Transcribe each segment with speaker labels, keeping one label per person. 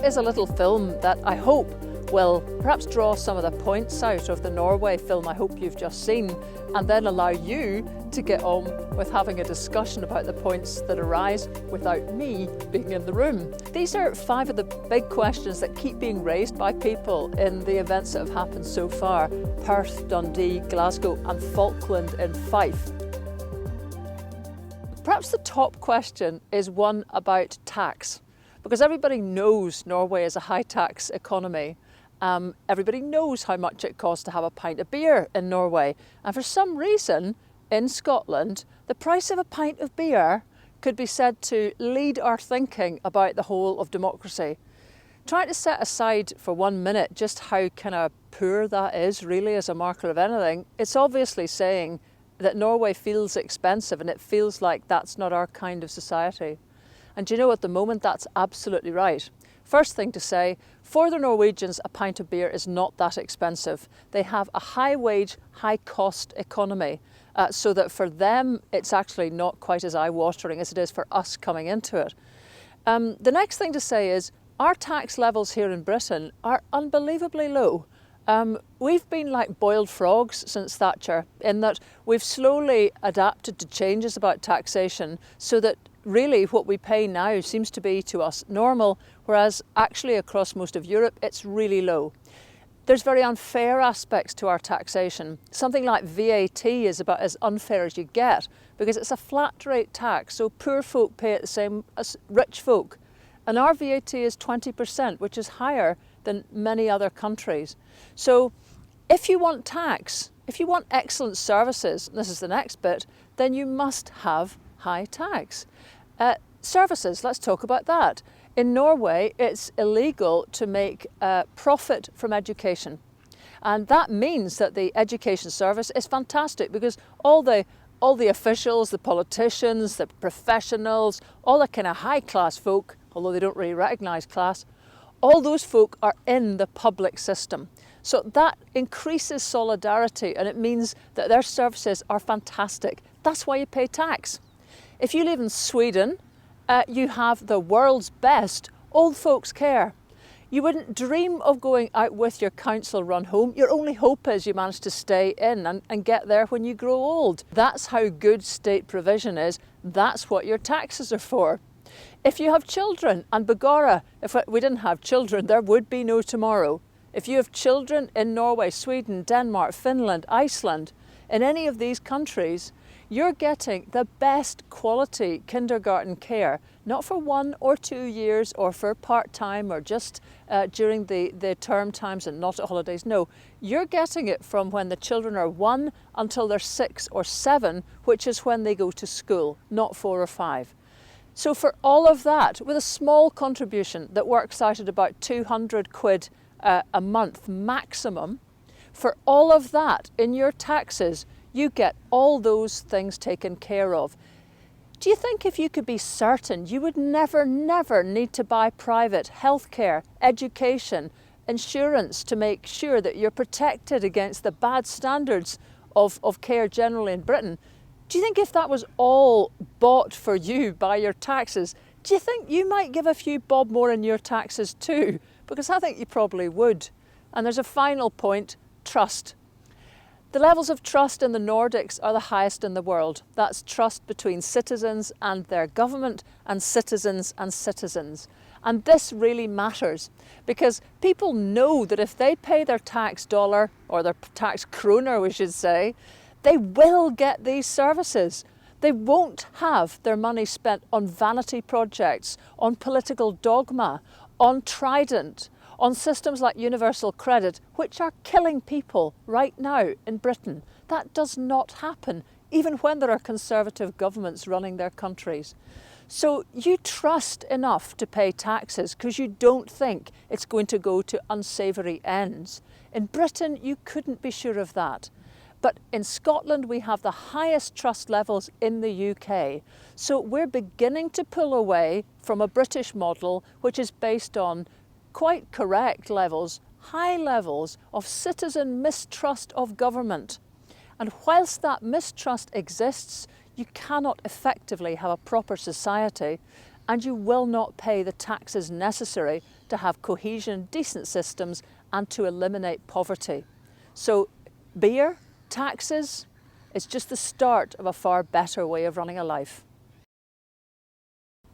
Speaker 1: is a little film that I hope will perhaps draw some of the points out of the Norway film I hope you've just seen, and then allow you to get on with having a discussion about the points that arise without me being in the room. These are 5 of the big questions that keep being raised by people in the events that have happened so far: Perth, Dundee, Glasgow and Falkland in Fife. Perhaps the top question is one about tax, because everybody knows Norway is a high tax economy. Everybody knows how much it costs to have a pint of beer in Norway, and for some reason in Scotland the price of a pint of beer could be said to lead our thinking about the whole of democracy. Trying to set aside for 1 minute just how kind of poor that is really as a marker of anything, it's obviously saying that Norway feels expensive, and it feels like that's not our kind of society. And do you know, at the moment that's absolutely right. First thing to say, for the Norwegians a pint of beer is not that expensive. They have a high wage, high cost economy, so that for them it's actually not quite as eye-watering as it is for us coming into it. The next thing to say is our tax levels here in Britain are unbelievably low. We've been like boiled frogs since Thatcher, in that we've slowly adapted to changes about taxation so that really what we pay now seems to be to us normal, whereas actually across most of Europe it's really low. There's very unfair aspects to our taxation. Something like VAT is about as unfair as you get, because it's a flat rate tax, so poor folk pay it the same as rich folk. And our VAT is 20%, which is higher than many other countries. So if you want tax, if you want excellent services, and this is the next bit, then you must have high tax. Services, let's talk about that. In Norway, it's illegal to make profit from education. And that means that the education service is fantastic, because all the officials, the politicians, the professionals, all the kind of high class folk, although they don't really recognise class, all those folk are in the public system. So that increases solidarity, and it means that their services are fantastic. That's why you pay tax. If you live in Sweden, you have the world's best old folks care. You wouldn't dream of going out with your council-run home. Your only hope is you manage to stay in and get there when you grow old. That's how good state provision is. That's what your taxes are for. If you have children, and begorra, if we didn't have children, there would be no tomorrow. If you have children in Norway, Sweden, Denmark, Finland, Iceland, in any of these countries, you're getting the best quality kindergarten care, not for 1 or 2 years or for part-time or just during the term times and not at holidays. No, you're getting it from when the children are 1 until they're 6 or 7, which is when they go to school, not 4 or 5. So for all of that, with a small contribution that works out at about 200 quid a month maximum, for all of that in your taxes, you get all those things taken care of. Do you think if you could be certain you would never need to buy private healthcare, education, insurance to make sure that you're protected against the bad standards of care generally in Britain? Do you think if that was all bought for you by your taxes, do you think you might give a few bob more in your taxes too? Because I think you probably would. And there's a final point: trust. The levels of trust in the Nordics are the highest in the world. That's trust between citizens and their government, and citizens and citizens. And this really matters, because people know that if they pay their tax dollar, or their tax kroner we should say, they will get these services. They won't have their money spent on vanity projects, on political dogma, on Trident, on systems like universal credit, which are killing people right now in Britain. That does not happen, even when there are Conservative governments running their countries. So you trust enough to pay taxes because you don't think it's going to go to unsavoury ends. In Britain, you couldn't be sure of that. But in Scotland, we have the highest trust levels in the UK. So we're beginning to pull away from a British model, which is based on quite correct levels, high levels of citizen mistrust of government. And whilst that mistrust exists, you cannot effectively have a proper society, and you will not pay the taxes necessary to have cohesion, decent systems, and to eliminate poverty. So beer, taxes, it's just the start of a far better way of running a life.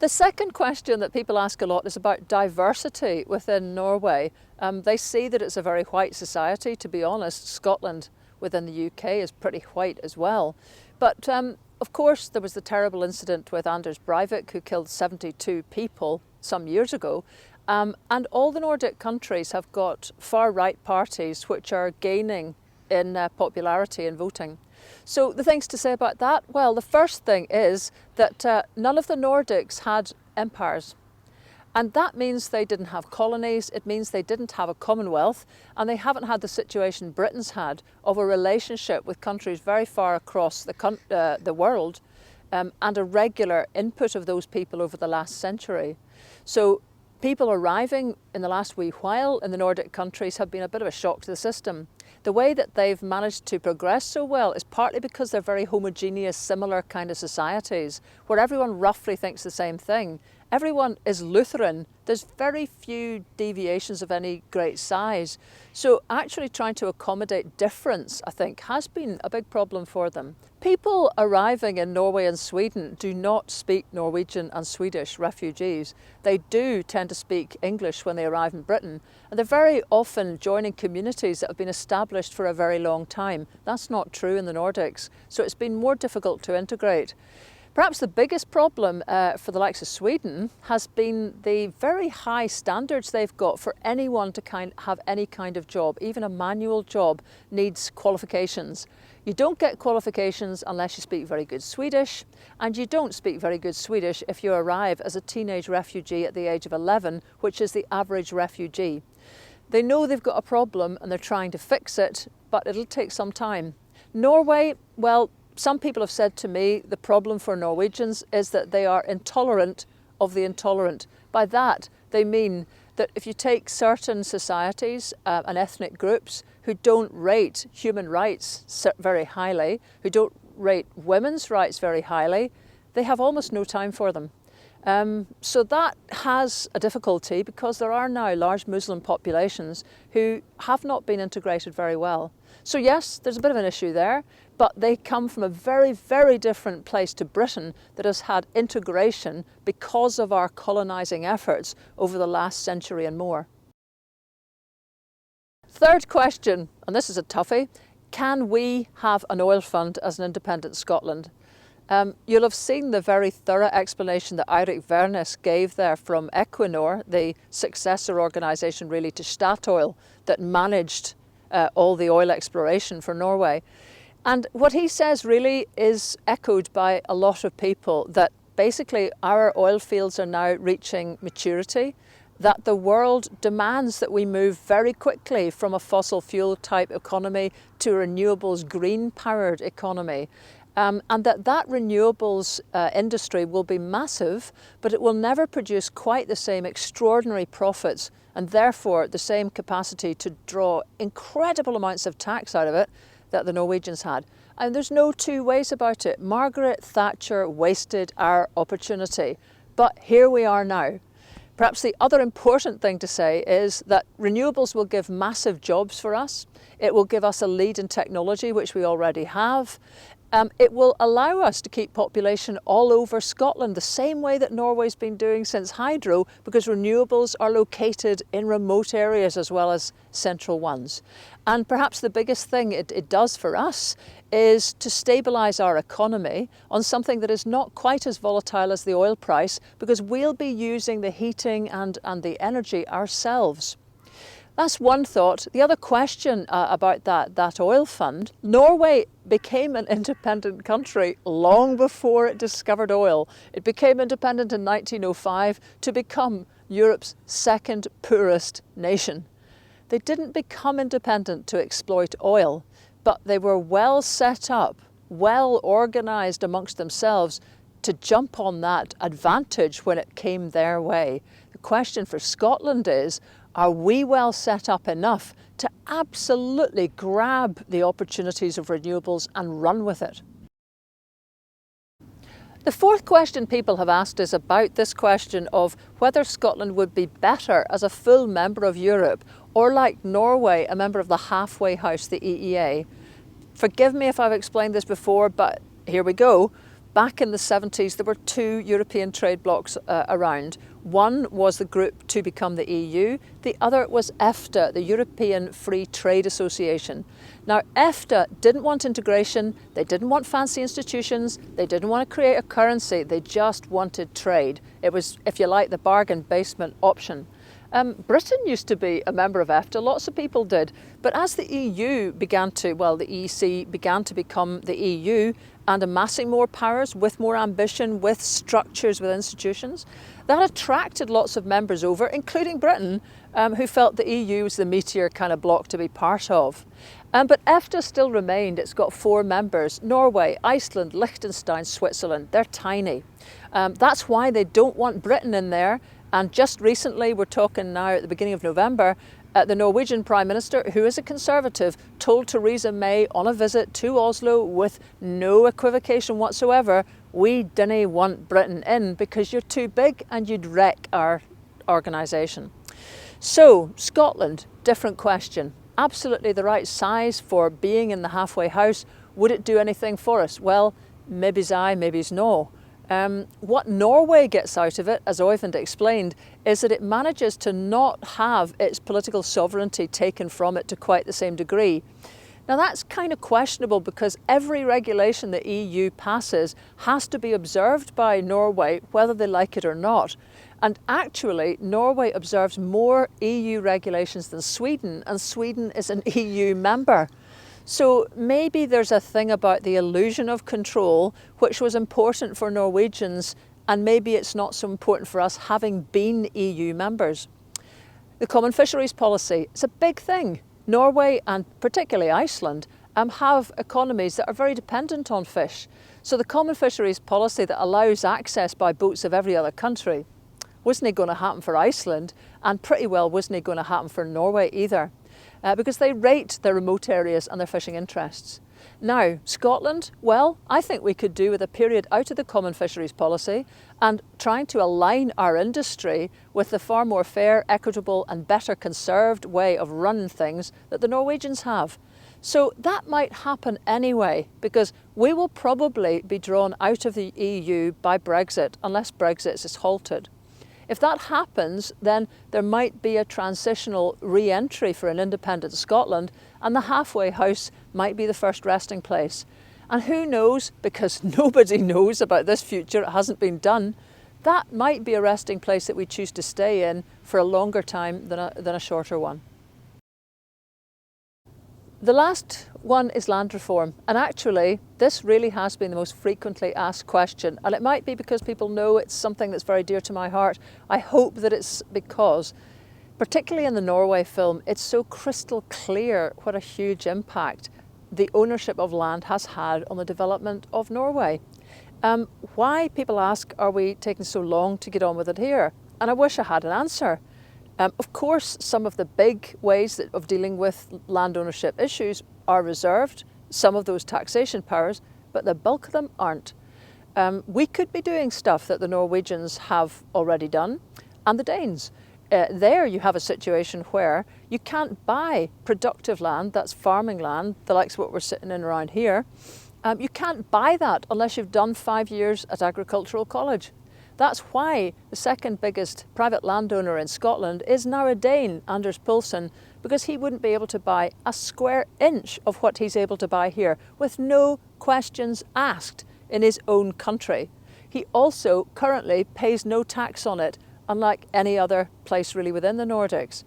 Speaker 1: The second question that people ask a lot is about diversity within Norway. They see that it's a very white society. To be honest, Scotland within the UK is pretty white as well. But of course, there was the terrible incident with Anders Breivik, who killed 72 people some years ago. And all the Nordic countries have got far-right parties which are gaining in popularity in voting. So the things to say about that, well, the first thing is that none of the Nordics had empires. And that means they didn't have colonies, it means they didn't have a commonwealth, and they haven't had the situation Britain's had of a relationship with countries very far across the world and a regular input of those people over the last century. So people arriving in the last wee while in the Nordic countries have been a bit of a shock to the system. The way that they've managed to progress so well is partly because they're very homogeneous, similar kind of societies, where everyone roughly thinks the same thing. Everyone is Lutheran. There's very few deviations of any great size. So actually trying to accommodate difference, I think, has been a big problem for them. People arriving in Norway and Sweden do not speak Norwegian and Swedish, refugees. They do tend to speak English when they arrive in Britain, and they're very often joining communities that have been established for a very long time. That's not true in the Nordics, so it's been more difficult to integrate. Perhaps the biggest problem for the likes of Sweden has been the very high standards they've got for anyone to have any kind of job. Even a manual job needs qualifications. You don't get qualifications unless you speak very good Swedish, and you don't speak very good Swedish if you arrive as a teenage refugee at the age of 11, which is the average refugee. They know they've got a problem and they're trying to fix it, but it'll take some time. Norway, well, some people have said to me the problem for Norwegians is that they are intolerant of the intolerant. By that, they mean that if you take certain societies and ethnic groups who don't rate human rights very highly, who don't rate women's rights very highly, they have almost no time for them. So that has a difficulty because there are now large Muslim populations who have not been integrated very well. So yes, there's a bit of an issue there, but they come from a very, very different place to Britain that has had integration because of our colonising efforts over the last century and more. Third question, and this is a toughie, can we have an oil fund as an independent Scotland? You'll have seen the very thorough explanation that Eirik Wærness gave there from Equinor, the successor organisation really to Statoil that managed all the oil exploration for Norway. And what he says really is echoed by a lot of people, that basically our oil fields are now reaching maturity, that the world demands that we move very quickly from a fossil fuel type economy to a renewables green powered economy. And that renewables industry will be massive, but it will never produce quite the same extraordinary profits and therefore the same capacity to draw incredible amounts of tax out of it that the Norwegians had. And there's no two ways about it. Margaret Thatcher wasted our opportunity, but here we are now. Perhaps the other important thing to say is that renewables will give massive jobs for us. It will give us a lead in technology, which we already have. It will allow us to keep population all over Scotland the same way that Norway's been doing since hydro, because renewables are located in remote areas as well as central ones. And perhaps the biggest thing it does for us is to stabilise our economy on something that is not quite as volatile as the oil price, because we'll be using the heating and the energy ourselves. That's one thought. The other question about that oil fund, Norway became an independent country long before it discovered oil. It became independent in 1905 to become Europe's second poorest nation. They didn't become independent to exploit oil, but they were well set up, well organised amongst themselves to jump on that advantage when it came their way. The question for Scotland is, are we well set up enough to absolutely grab the opportunities of renewables and run with it? The fourth question people have asked is about this question of whether Scotland would be better as a full member of Europe or, like Norway, a member of the halfway house, the EEA. Forgive me if I've explained this before, but here we go. Back in the 70s, there were two European trade blocs around. One was the group to become the EU. The other was EFTA, the European Free Trade Association. Now, EFTA didn't want integration. They didn't want fancy institutions. They didn't want to create a currency. They just wanted trade. It was, if you like, the bargain basement option. Britain used to be a member of EFTA, lots of people did. But as the EU began to, well, the EC began to become the EU and amassing more powers with more ambition, with structures, with institutions, that attracted lots of members over, including Britain, who felt the EU was the meatier kind of bloc to be part of. But EFTA still remained. It's got 4 members: Norway, Iceland, Liechtenstein, Switzerland. They're tiny. That's why they don't want Britain in there. And just recently, we're talking now at the beginning of November, the Norwegian Prime Minister, who is a Conservative, told Theresa May on a visit to Oslo with no equivocation whatsoever, we didn't want Britain in because you're too big and you'd wreck our organisation. So, Scotland, different question. Absolutely the right size for being in the halfway house. Would it do anything for us? Well, maybe's aye, maybe's no. What Norway gets out of it, as Oyvind explained, is that it manages to not have its political sovereignty taken from it to quite the same degree. Now that's kind of questionable because every regulation the EU passes has to be observed by Norway, whether they like it or not. And actually, Norway observes more EU regulations than Sweden, and Sweden is an EU member. So maybe there's a thing about the illusion of control which was important for Norwegians, and maybe it's not so important for us having been EU members. The common fisheries policy is a big thing. Norway and particularly Iceland have economies that are very dependent on fish. So the common fisheries policy that allows access by boats of every other country wasn't going to happen for Iceland, and pretty well wasn't going to happen for Norway either. Because they rate their remote areas and their fishing interests. Now, Scotland, well, I think we could do with a period out of the common fisheries policy and trying to align our industry with the far more fair, equitable and better conserved way of running things that the Norwegians have. So that might happen anyway, because we will probably be drawn out of the EU by Brexit, unless Brexit is halted. If that happens, then there might be a transitional re-entry for an independent Scotland, and the halfway house might be the first resting place. And who knows, because nobody knows about this future, it hasn't been done, that might be a resting place that we choose to stay in for a longer time than a shorter one. The last one is land reform, and actually this really has been the most frequently asked question, and it might be because people know it's something that's very dear to my heart. I hope that it's because, particularly in the Norway film, it's so crystal clear what a huge impact the ownership of land has had on the development of Norway. Why, people ask, are we taking so long to get on with it here? And I wish I had an answer. Of course, some of the big ways of dealing with land ownership issues are reserved, some of those taxation powers, but the bulk of them aren't. We could be doing stuff that the Norwegians have already done, and the Danes. There you have a situation where you can't buy productive land, that's farming land, the likes of what we're sitting in around here. You can't buy that unless you've done 5 years at agricultural college. That's why the second biggest private landowner in Scotland is now a Dane, Anders Poulsen, because he wouldn't be able to buy a square inch of what he's able to buy here with no questions asked in his own country. He also currently pays no tax on it, unlike any other place really within the Nordics.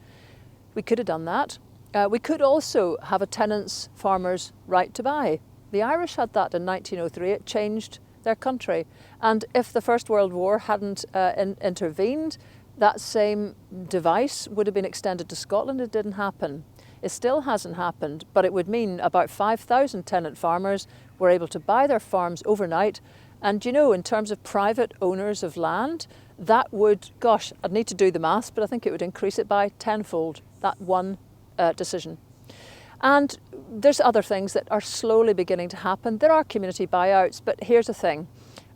Speaker 1: We could have done that. We could also have a tenants' farmers' right to buy. The Irish had that in 1903. It changed their country. And if the First World War hadn't intervened, that same device would have been extended to Scotland. It didn't happen. It still hasn't happened, but it would mean about 5,000 tenant farmers were able to buy their farms overnight. And you know, in terms of private owners of land, that would, gosh, I'd need to do the maths, but I think it would increase it by tenfold, that one decision. And there's other things that are slowly beginning to happen. There are community buyouts, but here's the thing.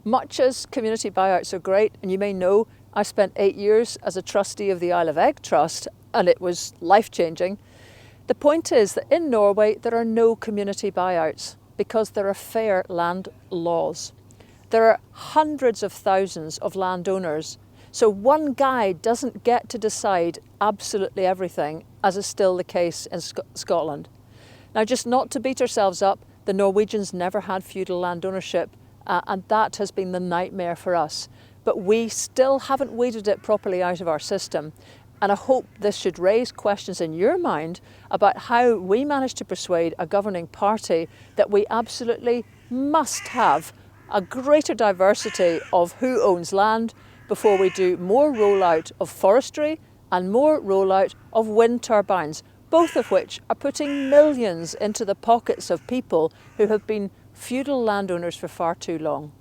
Speaker 1: Much as community buyouts are great, and you may know I spent 8 years as a trustee of the Isle of Egg Trust, and it was life-changing. The point is that in Norway there are no community buyouts because there are fair land laws. There are hundreds of thousands of landowners, so one guy doesn't get to decide absolutely everything, as is still the case in Scotland. Now, just not to beat ourselves up, the Norwegians never had feudal land ownership, and that has been the nightmare for us. But we still haven't weeded it properly out of our system. And I hope this should raise questions in your mind about how we managed to persuade a governing party that we absolutely must have a greater diversity of who owns land before we do more rollout of forestry and more rollout of wind turbines, both of which are putting millions into the pockets of people who have been feudal landowners for far too long.